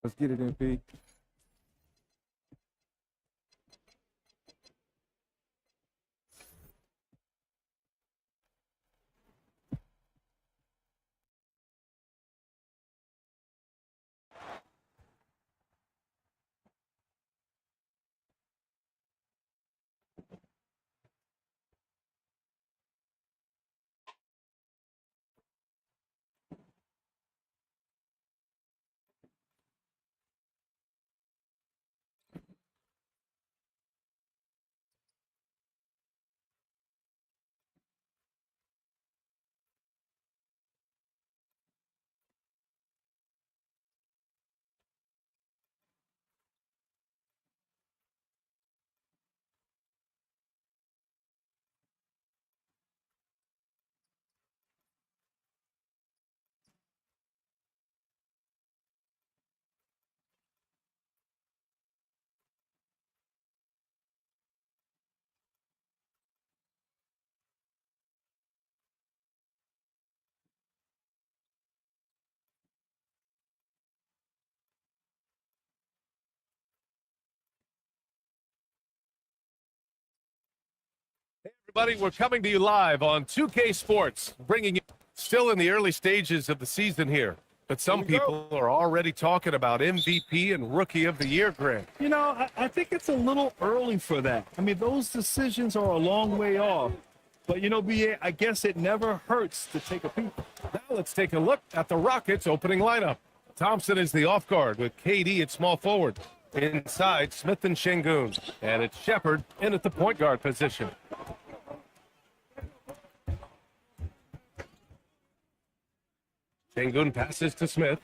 Let's get it, MP. Everybody, we're coming to you live on 2K Sports, bringing you still in the early stages of the season here. But some people are already talking about MVP and Rookie of the Year, Grant. You know, I think it's a little early for that. I mean, those decisions are a long way off. But, you know, BA, I guess it never hurts to take a peek. Now let's take a look at the Rockets' opening lineup. Thompson is the off guard with KD at small forward. Inside, Smith and Şengün. And it's Shepherd in at the point guard position. Şengün passes to Smith.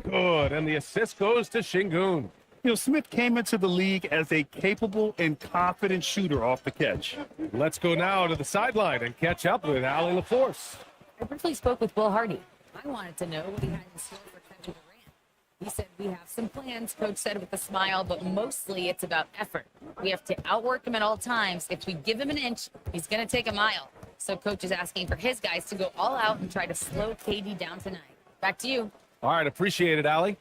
Good, and the assist goes to Şengün. You know, Smith came into the league as a capable and confident shooter off the catch. Let's go now to the sideline and catch up with Allie LaForce. I briefly spoke with Will Hardy. I wanted to know what he had in store for Kevin Durant. He said, we have some plans, Coach said with a smile, but mostly it's about effort. We have to outwork him at all times. If we give him an inch, he's going to take a mile. So Coach is asking for his guys to go all out and try to slow KD down tonight. Back to you. All right, appreciate it, Allie.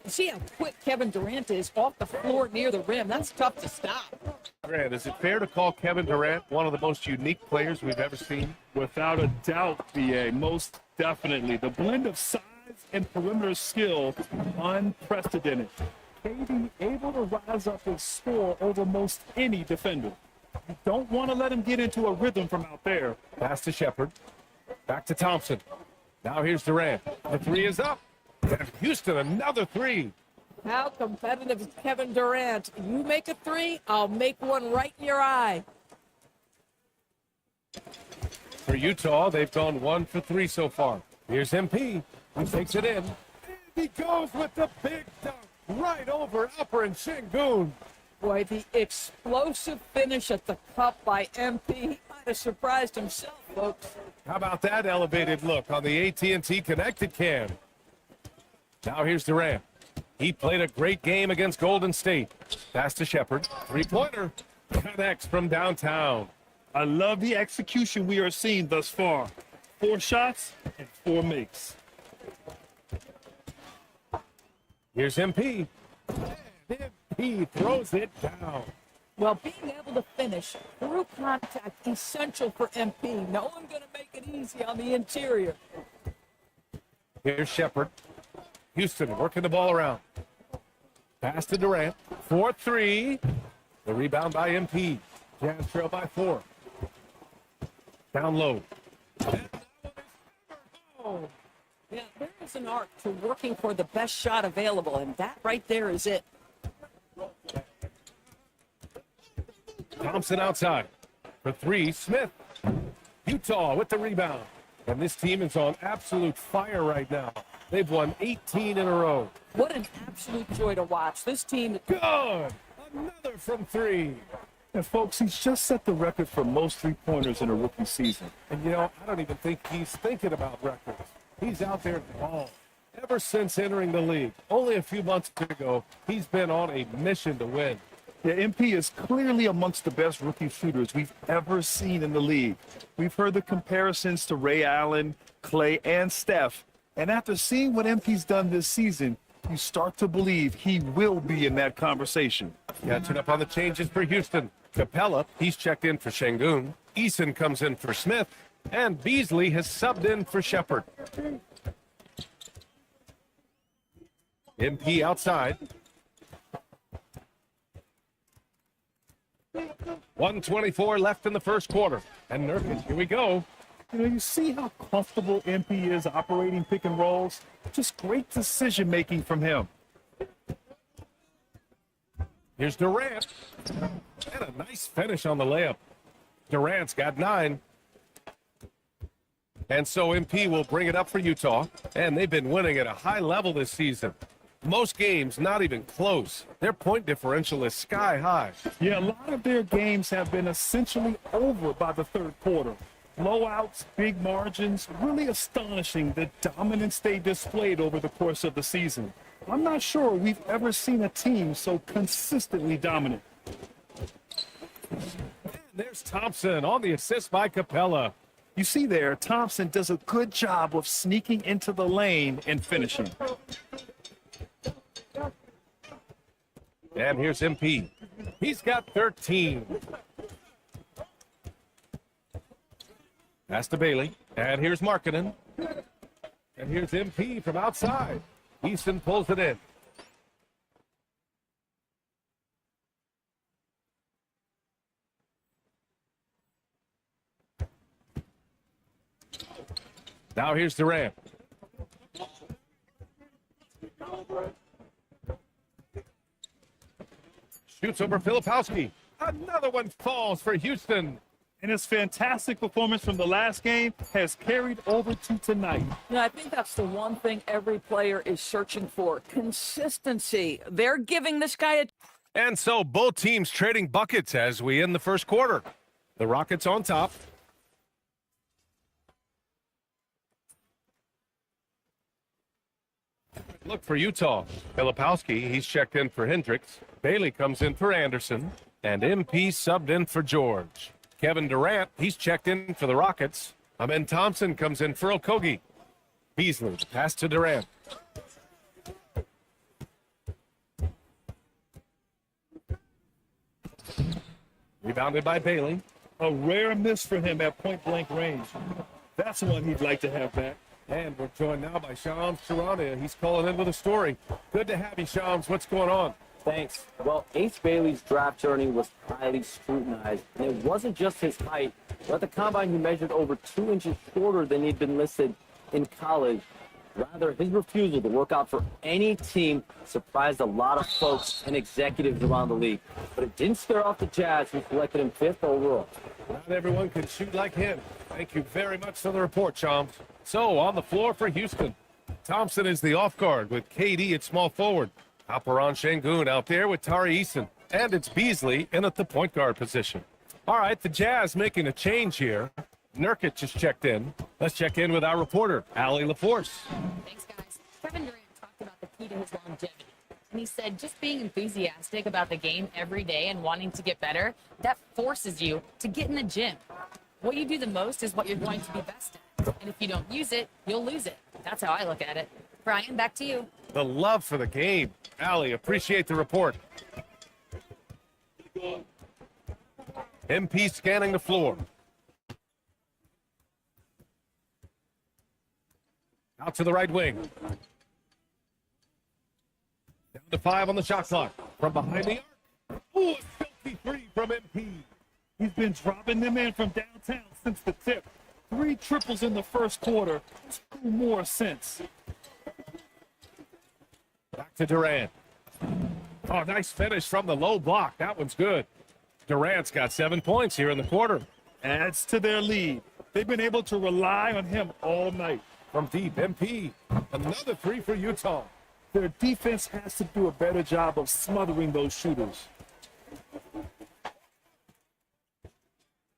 See how quick Kevin Durant is off the floor near the rim. That's tough to stop. Grant, is it fair to call Kevin Durant one of the most unique players we've ever seen? Without a doubt, BA, most definitely. The blend of size and perimeter skill, unprecedented. KD able to rise up and score over most any defender. You don't want to let him get into a rhythm from out there. Pass to Shepherd. Back to Thompson. Now here's Durant. The three is up. And Houston, another three. How competitive is Kevin Durant? You make a three, I'll make one right in your eye. For Utah, they've gone 1 for 3 so far. Here's MP. He takes it in. And he goes with the big dunk right over Alperen Şengün. Boy, the explosive finish at the cup by MP. He might have surprised himself, folks. How about that elevated look on the AT&T Connected Cam? Now here's Durant. He played a great game against Golden State. Pass to Shepherd. Three-pointer. Connects from downtown. I love the execution we are seeing thus far. 4 shots and 4 makes. Here's MP. And MP throws it down. Well, being able to finish through contact, essential for MP. No one going to make it easy on the interior. Here's Shepherd. Houston working the ball around. Pass to Durant. 4-3. The rebound by MP. Jazz trail by 4. Down low. Oh, yeah, there is an art to working for the best shot available, and that right there is it. Thompson outside. For 3, Smith. Utah with the rebound. And this team is on absolute fire right now. They've won 18 in a row. What an absolute joy to watch. This team. Good. Another from 3. And folks, he's just set the record for most three-pointers in a rookie season. And, you know, I don't even think he's thinking about records. He's out there balling. Ever since entering the league, only a few months ago, he's been on a mission to win. Yeah, MP is clearly amongst the best rookie shooters we've ever seen in the league. We've heard the comparisons to Ray Allen, Clay, and Steph. And after seeing what MP's done this season, you start to believe he will be in that conversation. Catching up on the changes for Houston. Capella, he's checked in for Şengün. Eason comes in for Smith. And Beasley has subbed in for Shepard. MP outside. 1:24 left in the first quarter. And Nurkic, here we go. You know, you see how comfortable MP is operating pick and rolls? Just great decision making from him. Here's Durant. And a nice finish on the layup. Durant's got 9. And so MP will bring it up for Utah. And they've been winning at a high level this season. Most games not even close. Their point differential is sky high. Yeah, a lot of their games have been essentially over by the third quarter. Blowouts, big margins, really astonishing the dominance they displayed over the course of the season. I'm not sure we've ever seen a team so consistently dominant. And there's Thompson on the assist by Capella. You see there, Thompson does a good job of sneaking into the lane and finishing. And here's MP. He's got 13. Pass to Bailey. And here's Markkanen. And here's MP from outside. Easton pulls it in. Now here's Durant. Shoots over Filipowski. Another one falls for Houston. And his fantastic performance from the last game has carried over to tonight. Yeah, I think that's the one thing every player is searching for. Consistency. They're giving this guy a... And so both teams trading buckets as we end the first quarter. The Rockets on top. Look for Utah. Filipowski, he's checked in for Hendricks. Bailey comes in for Anderson. And MP subbed in for George. Kevin Durant, he's checked in for the Rockets. Amen Thompson comes in for Okogie. Beasley, pass to Durant. Rebounded by Bailey. A rare miss for him at point-blank range. That's one he'd like to have back. And we're joined now by Shams Charania. He's calling in with a story. Good to have you, Shams. What's going on? Thanks. Well, Ace Bailey's draft journey was highly scrutinized, and it wasn't just his height. But at the combine, he measured over 2 inches shorter than he'd been listed in college. Rather, his refusal to work out for any team surprised a lot of folks and executives around the league. But it didn't scare off the Jazz, who selected him 5th overall. Not everyone can shoot like him. Thank you very much for the report, Shams. So, on the floor for Houston. Thompson is the off guard with KD at small forward. Alperen Şengün out there with Tari Eason. And it's Beasley in at the point guard position. All right, the Jazz making a change here. Nurkic just checked in. Let's check in with our reporter, Allie LaForce. Thanks, guys. Kevin Durant talked about the key to his longevity. And he said just being enthusiastic about the game every day and wanting to get better, that forces you to get in the gym. What you do the most is what you're going to be best at. And if you don't use it, you'll lose it. That's how I look at it. Brian, back to you. The love for the game. Allie, appreciate the report. MP scanning the floor. Out to the right wing. Down to 5 on the shot clock. From behind the arc. Ooh, a filthy 3 from MP. He's been dropping them in from downtown since the tip. 3 triples in the first quarter, 2 more since. Back to Durant. Oh, nice finish from the low block. That one's good. Durant's got 7 points here in the quarter. Adds to their lead. They've been able to rely on him all night. From deep, MP. Another 3 for Utah. Their defense has to do a better job of smothering those shooters.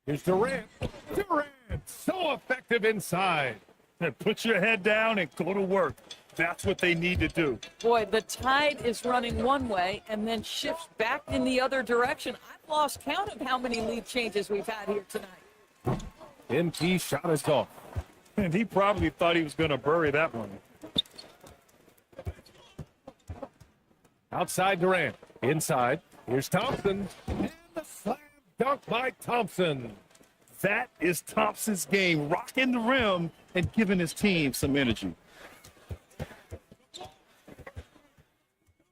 Here's Durant. Durant, so effective inside. And put your head down and go to work. That's what they need to do. Boy, the tide is running one way and then shifts back in the other direction. I've lost count of how many lead changes we've had here tonight. MP shot is off. And he probably thought he was going to bury that one. Outside Durant. Inside. Here's Thompson. And the slam dunk by Thompson. That is Thompson's game, rocking the rim and giving his team some energy.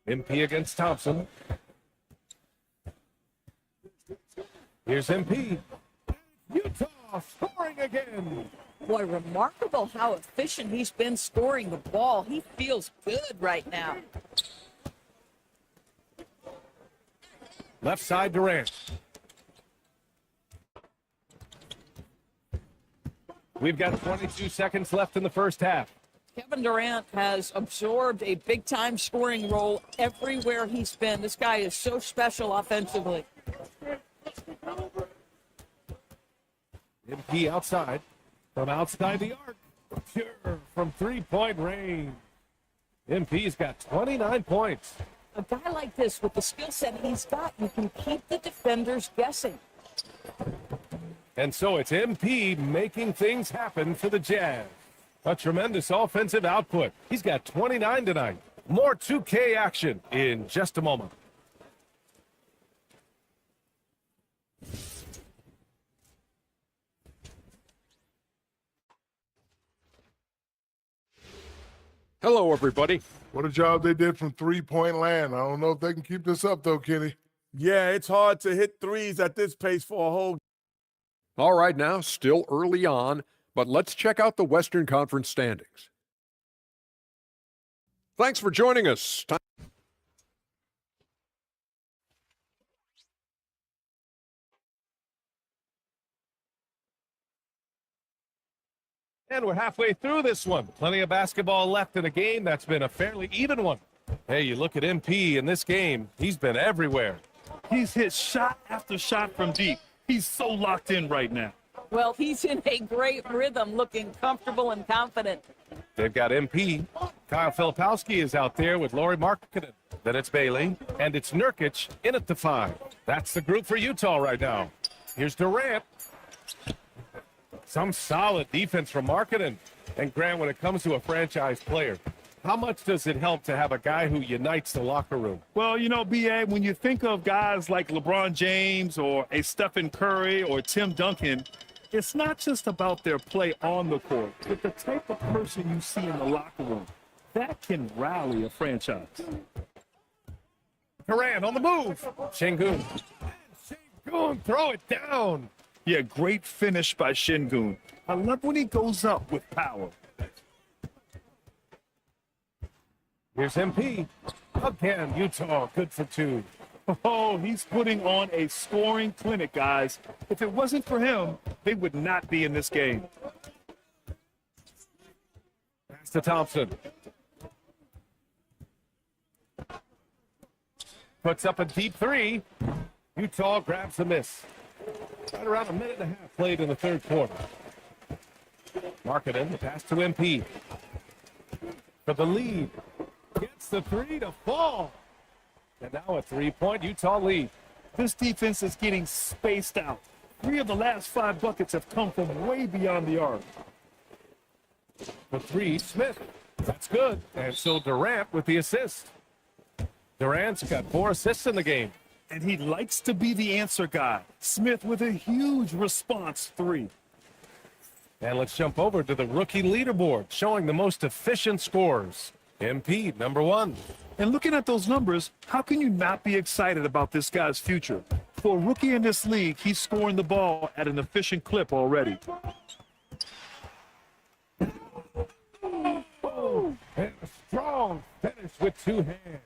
MP against Thompson. Here's MP. Utah scoring again. Boy, remarkable how efficient he's been scoring the ball. He feels good right now. Left side Durant. We've got 22 seconds left in the first half. Kevin Durant has absorbed a big-time scoring role everywhere he's been. This guy is so special offensively. MP outside. From outside the arc. Sure, from three-point range. MP's got 29 points. A guy like this, with the skill set he's got, you can keep the defenders guessing. And so it's MP making things happen for the Jazz. A tremendous offensive output. He's got 29 tonight. More 2K action in just a moment. Hello, everybody. What a job they did from three-point land. I don't know if they can keep this up, though, Kenny. Yeah, it's hard to hit threes at this pace for a whole. All right, now, still early on, but let's check out the Western Conference standings. Thanks for joining us. And we're halfway through this one. Plenty of basketball left in a game that's been a fairly even one. Hey, you look at MP in this game, he's been everywhere. He's hit shot after shot from deep. He's so locked in right now. Well, he's in a great rhythm, looking comfortable and confident. They've got MP. Kyle Filipowski is out there with Lauri Markkanen. Then it's Bailey, and it's Nurkic in at the 5. That's the group for Utah right now. Here's Durant. Some solid defense from Markkanen. And Grant, when it comes to a franchise player, how much does it help to have a guy who unites the locker room? Well, you know, BA, when you think of guys like LeBron James or a Stephen Curry or Tim Duncan, it's not just about their play on the court, but the type of person you see in the locker room. That can rally a franchise. Durant on the move. Şengün. Şengün, throw it down. Yeah, great finish by Şengün. I love when he goes up with power. Here's MP. Again, Utah, good for 2. Oh, he's putting on a scoring clinic, guys. If it wasn't for him, they would not be in this game. Pass to Thompson. Puts up a deep 3. Utah grabs the miss. Right around a minute and a half played in the third quarter. Markkanen, the pass to MP. For the lead. Gets the 3 to fall. And now a 3-point Utah lead. This defense is getting spaced out. 3 of the last 5 buckets have come from way beyond the arc. The 3, Smith. That's good. And so Durant with the assist. Durant's got 4 assists in the game. And he likes to be the answer guy. Smith with a huge response 3. And let's jump over to the rookie leaderboard, showing the most efficient scorers. MP, number 1. And looking at those numbers, how can you not be excited about this guy's future? For a rookie in this league, he's scoring the ball at an efficient clip already. And a strong finish with 2 hands.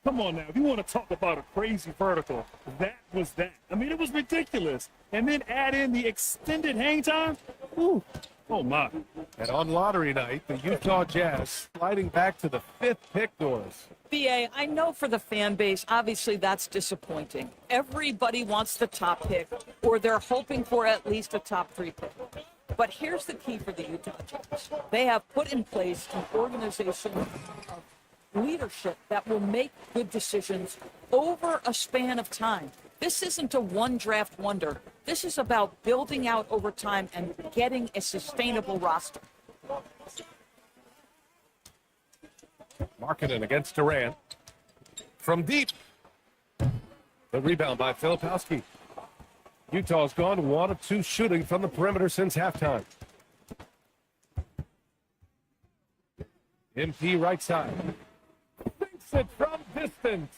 Come on now, if you want to talk about a crazy vertical, that was that. I mean, it was ridiculous. And then add in the extended hang time. Ooh, oh my. And on lottery night, the Utah Jazz sliding back to the 5th pick, Doris. BA, I know for the fan base, obviously that's disappointing. Everybody wants the top pick, or they're hoping for at least a top 3 pick. But here's the key for the Utah Jazz. They have put in place an organization of leadership that will make good decisions over a span of time. This isn't a one draft wonder. This is about building out over time and getting a sustainable roster. Markkanen against Durant. from deep. The rebound by Filipowski. Utah's gone 1 of 2 shooting from the perimeter since halftime. MP right side. Thinks it from distance.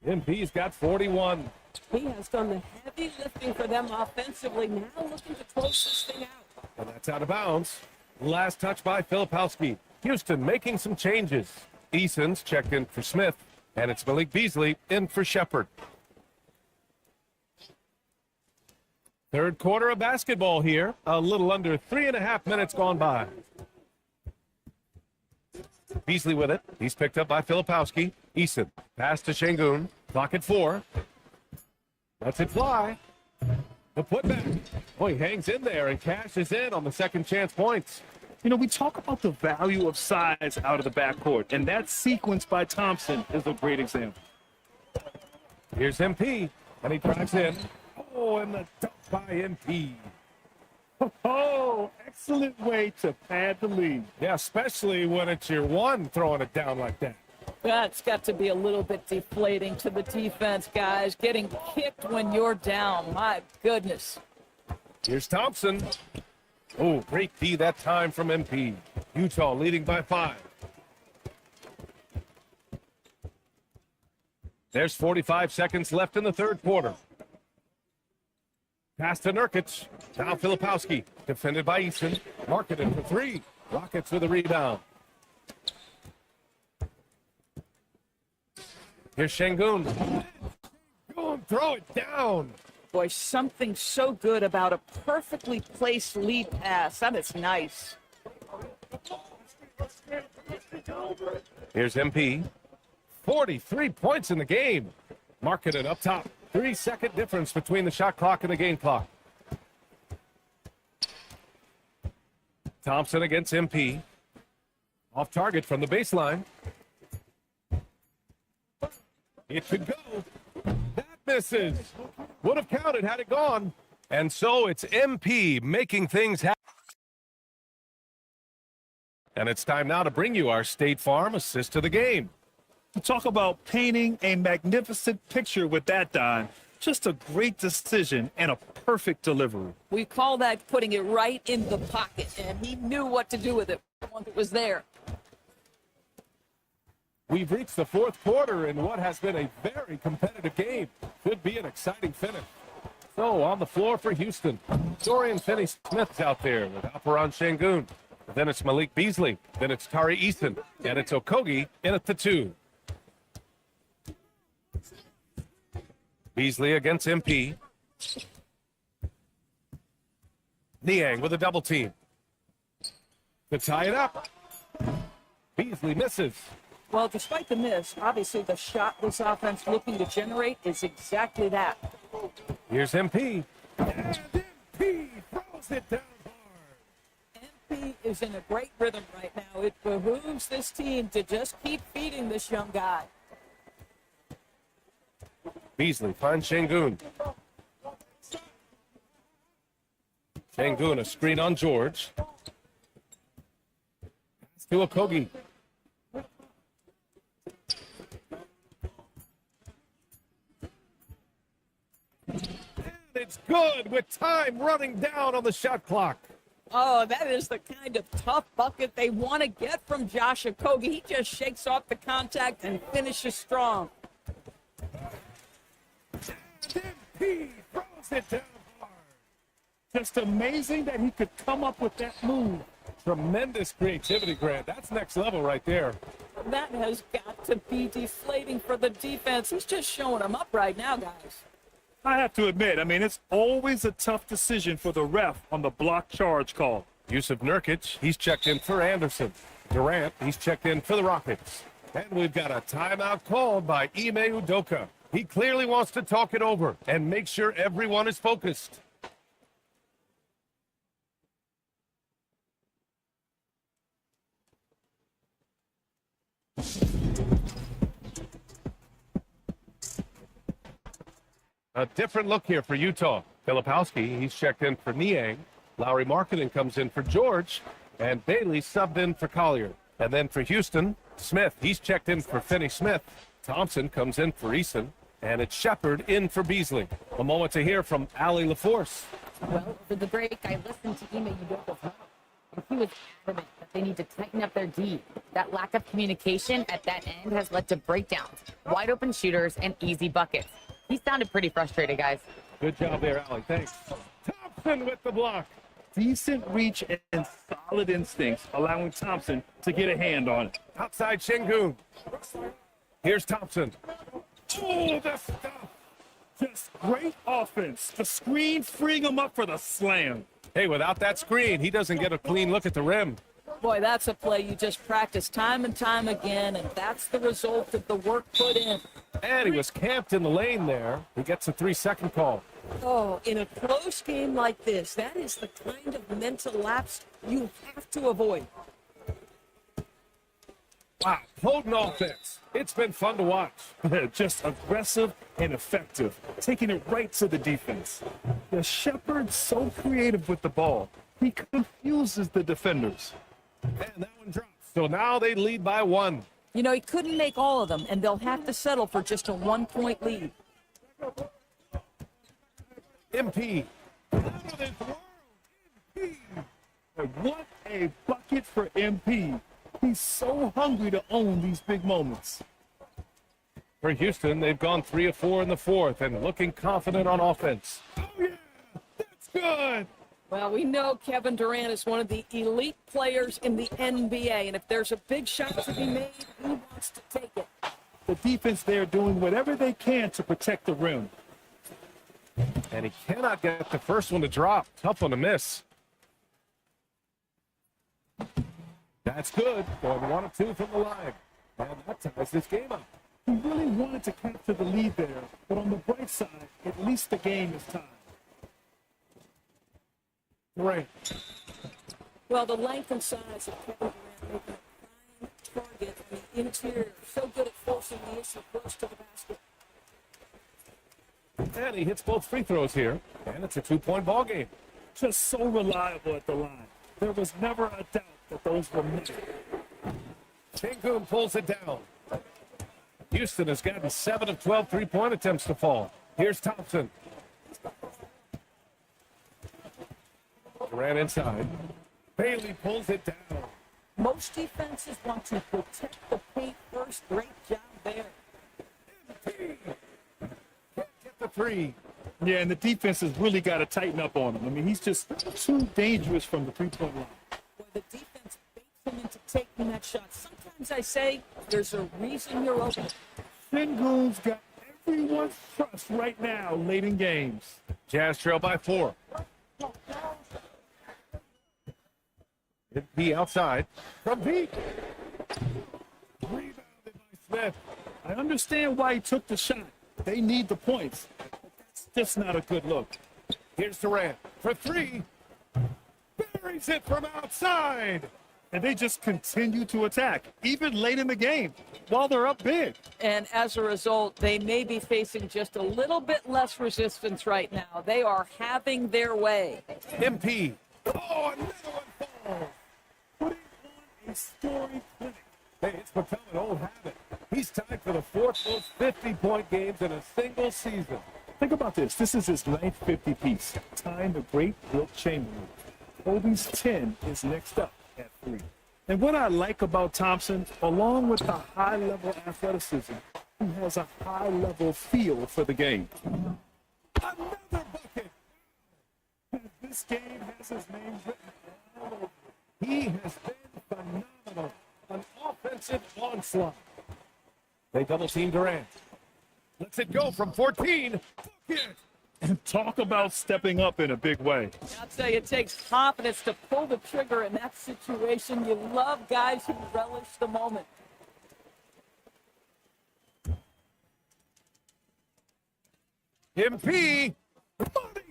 MP's got 41. He has done the heavy lifting for them offensively. Now looking to close this thing out. And that's out of bounds. Last touch by Filipowski. Houston making some changes. Eason's checked in for Smith, and it's Malik Beasley in for Shepard. Third quarter of basketball here. A little under 3.5 minutes gone by. Beasley with it. He's picked up by Filipowski. Eason. Pass to Şengün. Clock at 4. Lets it fly. The putback. Boy, he hangs in there and cashes in on the second chance points. You know, we talk about the value of size out of the backcourt, and that sequence by Thompson is a great example. Here's MP, and he drives in. Oh, and the dunk by MP. Oh, excellent way to pad the lead. Yeah, especially when it's your one throwing it down like that. That's got to be a little bit deflating to the defense, guys. Getting kicked when you're down. My goodness. Here's Thompson. Oh, great D that time from MP. Utah leading by 5. There's 45 seconds left in the third quarter. Pass to Nurkic. Now Filipowski. Defended by Eason. Marketed for 3. Rockets with a rebound. Here's Şengün. Go and throw it down. Boy, something so good about a perfectly placed lead pass. That is nice. Here's MP. 43 points in the game. Marketed up top. 3-second difference between the shot clock and the game clock. Thompson against MP. Off target from the baseline. It could go. That misses. Would have counted had it gone. And so it's MP making things happen. And it's time now to bring you our State Farm assist to the game. Talk about painting a magnificent picture with that, Don. Just a great decision and a perfect delivery. We call that putting it right in the pocket, and he knew what to do with it once it was there. We've reached the fourth quarter in what has been a very competitive game. Could be an exciting finish. So on the floor for Houston, Dorian Finney-Smith's out there with Alperen Şengün. Then it's Malik Beasley. Then it's Tari Eason. And it's Okogie in at the 2. Beasley against MP. Niang with a double team. To tie it up. Beasley misses. Well, despite the miss, obviously the shot this offense looking to generate is exactly that. Here's MP. And MP throws it down hard. MP is in a great rhythm right now. It behooves this team to just keep feeding this young guy. Beasley finds Şengün. Şengün, a screen on George. Pass to Okogie. And it's good with time running down on the shot clock. Oh, that is the kind of tough bucket they want to get from Josh Okogie. He just shakes off the contact and finishes strong. He throws it down hard. Just amazing that he could come up with that move. Tremendous creativity, Grant. That's next level right there. That has got to be deflating for the defense. He's just showing them up right now, guys. I have to admit, I mean, it's always a tough decision for the ref on the block charge call. Yusuf Nurkic, he's checked in for Anderson. Durant, he's checked in for the Rockets. And we've got a timeout called by Ime Udoka. He clearly wants to talk it over and make sure everyone is focused. A different look here for Utah. Filipowski, he's checked in for Niang. Lowry Marketing comes in for George. And Bailey subbed in for Collier. And then for Houston, Smith, he's checked in for Finney Smith. Thompson comes in for Eason. And it's Shepard in for Beasley. A moment to hear from Allie LaForce. Well, over the break, I listened to Ime Udoka's mouth, and he was adamant that they need to tighten up their D. That lack of communication at that end has led to breakdowns, wide open shooters, and easy buckets. He sounded pretty frustrated, guys. Good job there, Allie. Thanks. Thompson with the block. Decent reach and solid instincts, allowing Thompson to get a hand on it. Outside Şengün. Here's Thompson. Oh, the stuff. Just great offense. The screen freeing him up for the slam. Hey, without that screen, he doesn't get a clean look at the rim. Boy, that's a play you just practice time and time again, and that's the result of the work put in. And he was camped in the lane there. He gets a 3-second call. Oh, in a close game like this, that is the kind of mental lapse you have to avoid. Wow, potent offense. It's been fun to watch. Just aggressive and effective, taking it right to the defense. The Shepard's so creative with the ball. He confuses the defenders. And that one drops. So now they lead by 1. You know, he couldn't make all of them, and they'll have to settle for just a 1-point lead. MP. Out of this world. MP. And what a bucket for MP. He's so hungry to own these big moments. For Houston, they've gone 3 of 4 in the fourth and looking confident on offense. Oh, yeah, that's good. Well, we know Kevin Durant is one of the elite players in the NBA, and if there's a big shot to be made, he wants to take it. The defense there doing whatever they can to protect the rim. And he cannot get the first one to drop. Tough one to miss. That's good. Going 1 of 2 from the line. And that ties this game up. He really wanted to capture the lead there, but on the bright side, at least the game is tied. Right. Well, the length and size of Kevin Durant making a prime target on the interior. So good at forcing the issue close to the basket. And he hits both free throws here. And it's a 2-point ball game. Just so reliable at the line. There was never a doubt that those were made. Şengün pulls it down. Houston has gotten 7 of 12 3-point attempts to fall. Here's Thompson. Durant inside. Bailey pulls it down. Most defenses want to protect the paint first. Great job there. Can't get the 3. Yeah, and the defense has really got to tighten up on him. I mean, he's just too dangerous from the three-point line. Boy, the defense baits him into taking that shot. Sometimes I say there's a reason you're open. Şengün's got everyone's trust right now late in games. Jazz trail by 4. MP outside. From deep. Rebounded by Smith. I understand why he took the shot. They need the points. But that's just not a good look. Here's Durant for 3. Buries it from outside. And they just continue to attack, even late in the game, while they're up big. And as a result, they may be facing just a little bit less resistance right now. They are having their way. MP. Oh, another one falls. Putting on a story clinic. Hey, it's become an old habit. He's tied for the 4th most 50-point games in a single season. Think about this. This is his ninth 50-piece, tying the great Wilt Chamberlain. Kobe's 10 is next up at 3. And what I like about Thompson, along with the high-level athleticism, he has a high-level feel for the game. Another bucket. This game has his name written all over. He has been phenomenal. An offensive onslaught. They double-team Durant. Lets it go from 14. Bucket. And talk about stepping up in a big way. I'll tell you, it takes confidence to pull the trigger in that situation. You love guys who relish the moment. MP. Money from 3.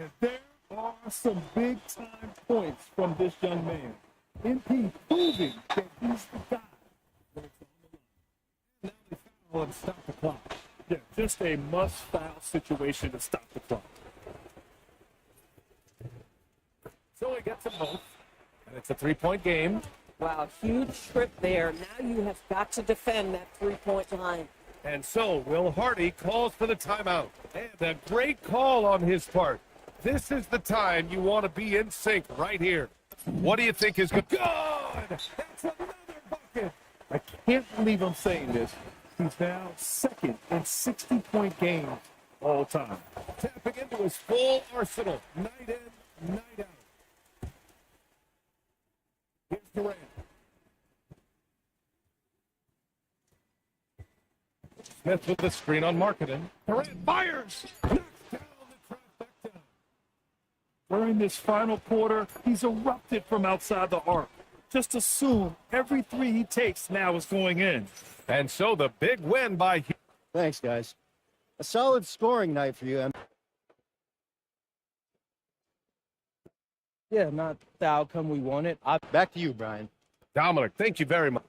And there are some big-time points from this young man. MP proving that he's the guy. Now they foul and stop the clock. Yeah, just a must-foul situation to stop the clock. So he gets them both. And it's a 3-point game. Wow, huge trip there. Now you have got to defend that three-point line. And so Will Hardy calls for the timeout. And a great call on his part. This is the time you want to be in sync right here. What do you think is good? Good! That's another bucket. I can't believe I'm saying this. He's now second in 60-point games all time. Tapping into his full arsenal. Night in, night out. Here's Durant. Smith with the screen on Marketing. Durant fires. Knocks down the trifecta. During this final quarter, he's erupted from outside the arc. Just assume every three he takes now is going in. And so the big win by Thanks, guys. A solid scoring night for you. Yeah, not the outcome we wanted. Back to you, Brian. Dominic. Thank you very much.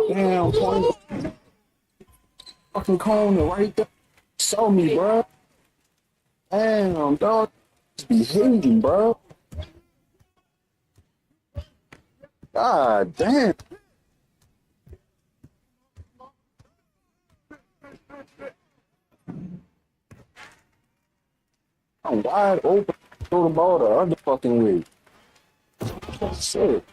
Damn, Tony. Fucking corner right there. Show me, bro. Damn, dog. Just be hating, bro. God damn. I'm wide open. Throw the ball the other fucking way. Shit.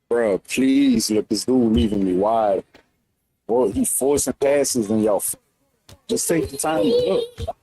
Bro, please look, this dude leaving me wide. Boy, he forcing passes and y'all just take the time to look.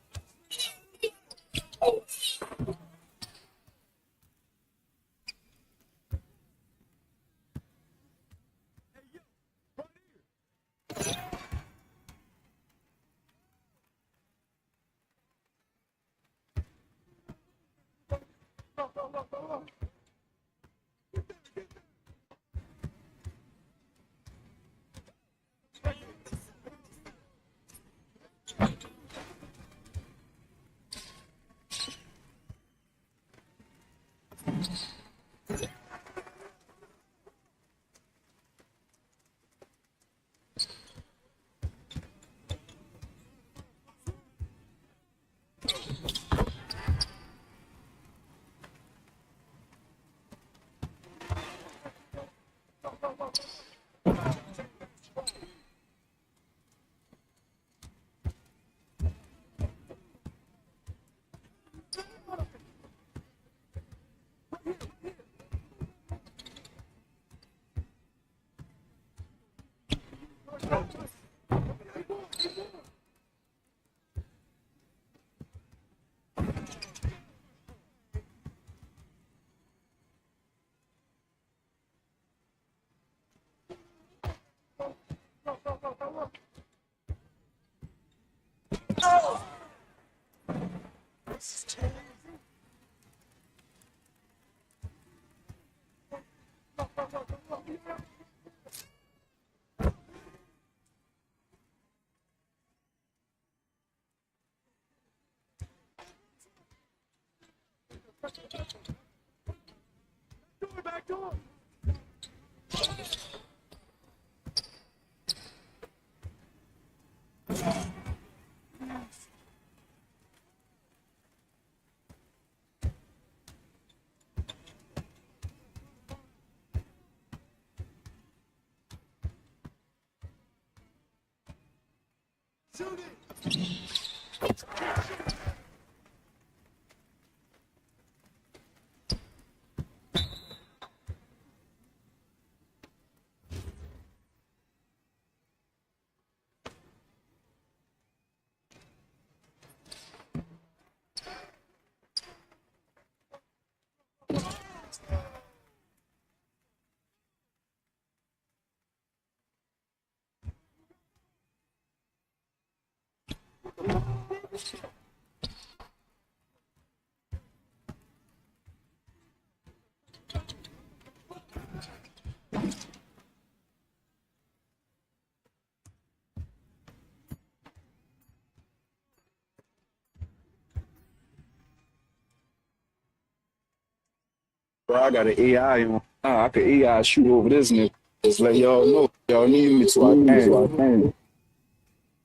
Bro, I got an AI on. I could AI shoot over this nigga. Just let y'all know. Y'all need me to I can. You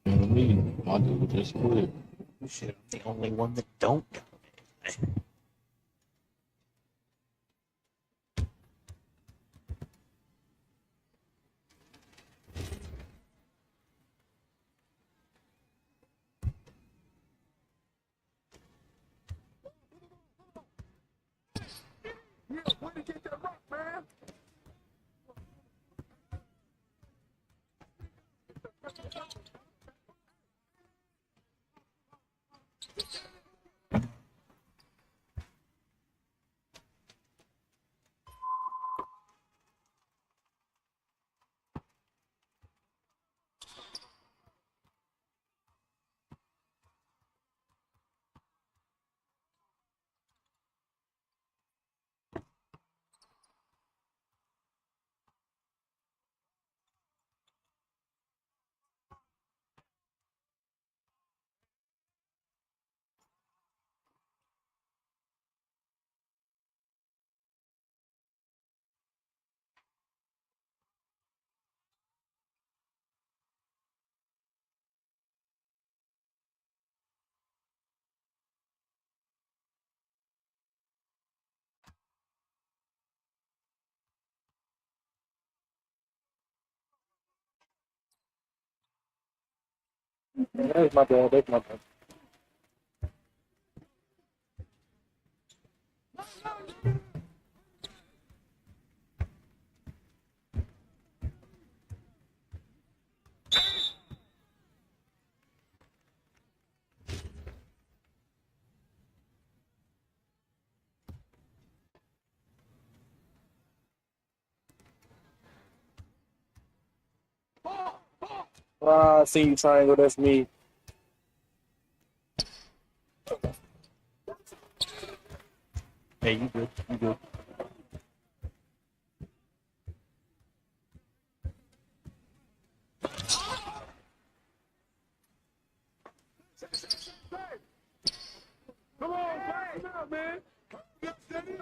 know what I mean? My dude just quit. Shit, I'm the only one that don't. That's my bad. That's my bad. Ah, see you triangle. That's me. Hey, you good? You good? Come on, pass it out, man. Get that in.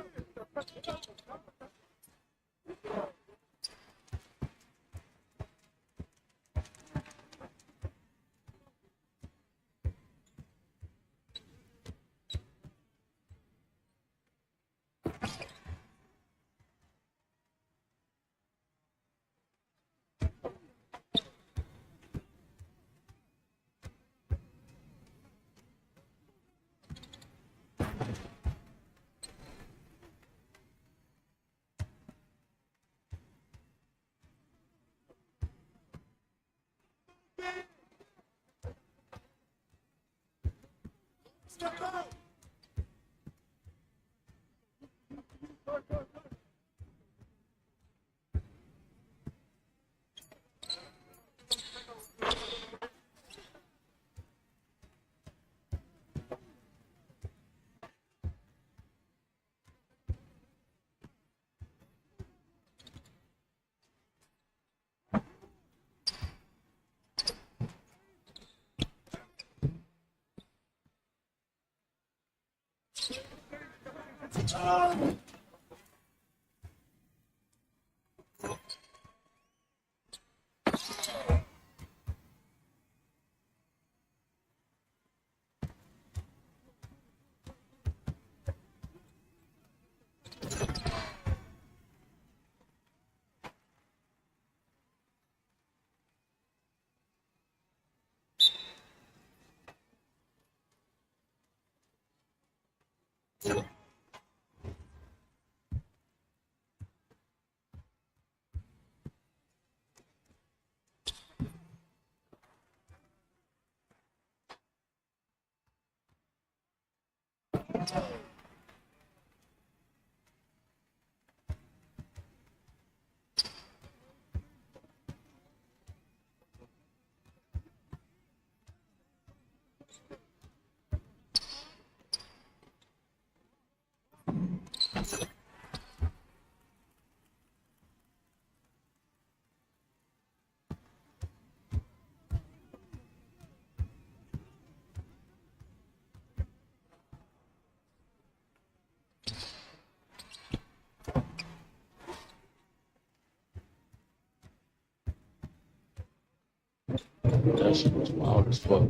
That shit was wild as fuck.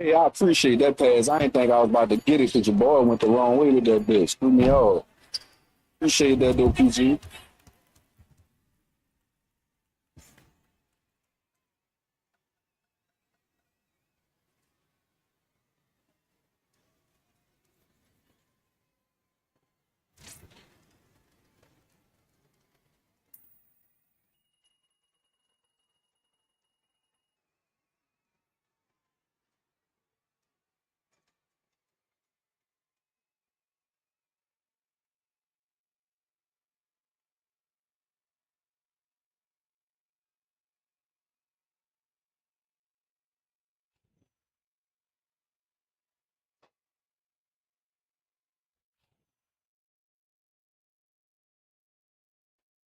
Hey, I appreciate that pass. I didn't think I was about to get it because your boy went the wrong way with that bitch. Screw me off. Appreciate that though, PG.